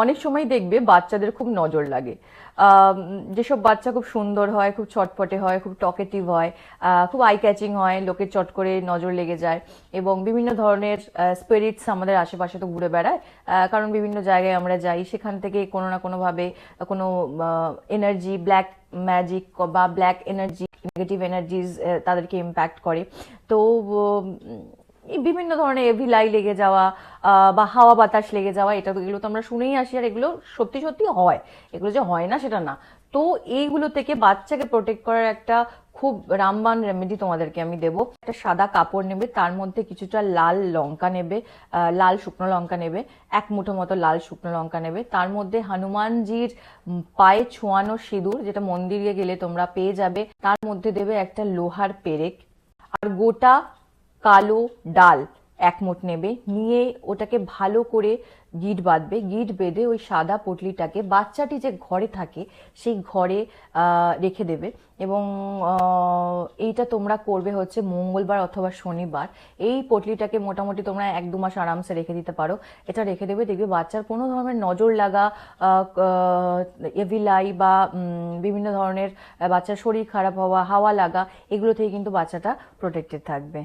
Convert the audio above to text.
অনেক সময় দেখবে বাচ্চাদের খুব নজর লাগে। যেসব বাচ্চা খুব সুন্দর হয়, খুব চটপটে হয়, খুব টকেটিভ হয়, খুব আই ক্যাচিং হয়, লোকের চট করে নজর লেগে যায়। এবং বিভিন্ন ধরনের স্পিরিটস আমাদের আশেপাশে তো ঘুরে বেড়ায়। কারণ বিভিন্ন জায়গায় আমরা যাই, সেখান থেকে কোনো না কোনো ভাবে কোনো এনার্জি, ব্ল্যাক ম্যাজিক বা ব্ল্যাক এনার্জি, নেগেটিভ এনার্জিজ তাদেরকে ইম্প্যাক্ট করে। তো এই বিভিন্ন ধরনের এভিলাই লেগে যাওয়া বা হাওয়া বাতাস লেগে যাওয়া, এগুলো তো আমরা শুনেই আসি, আর এগুলো সত্যি সত্যি হয়। এগুলো যে হয় না সেটা না। তো এইগুলো থেকে বাচ্চাকে প্রোটেক্ট করার একটা খুব রামবান রেমেডি তোমাদেরকে আমি দেবো। একটা সাদা কাপড় নেবে, তার মধ্যে কিছুটা লাল লঙ্কা নেবে, লাল শুকনো লঙ্কা নেবে, এক মুঠো মতো লাল শুকনো লঙ্কা নেবে। তার মধ্যে হনুমানজির পায়ে ছোঁয়ানো সিঁদুর, যেটা মন্দিরে গেলে তোমরা পেয়ে যাবে, তার মধ্যে দেবে একটা লোহার পেরেক। আর গোটা কালো ডাল এক মুঠ নেবে, নিয়ে ওটাকে ভালো করে গিঁট বাঁধবে। গিঁট বেঁধে ওই সাদা পটলিটাকে বাচ্চাটি যে ঘরে থাকে সেই ঘরে রেখে দেবে। এবং এইটা তোমরা করবে হচ্ছে মঙ্গলবার অথবা শনিবার। এই পটলিটাকে মোটামুটি তোমরা 1-2 মাস আরামসে রেখে দিতে পারো। এটা রেখে দেবে, দেখবে বাচ্চার কোনো ধরনের নজর লাগা, এভিলাই বা বিভিন্ন ধরনের বাচ্চার শরীর খারাপ হওয়া, হাওয়া লাগা, এগুলো থেকে কিন্তু বাচ্চাটা প্রোটেক্টেড থাকবে।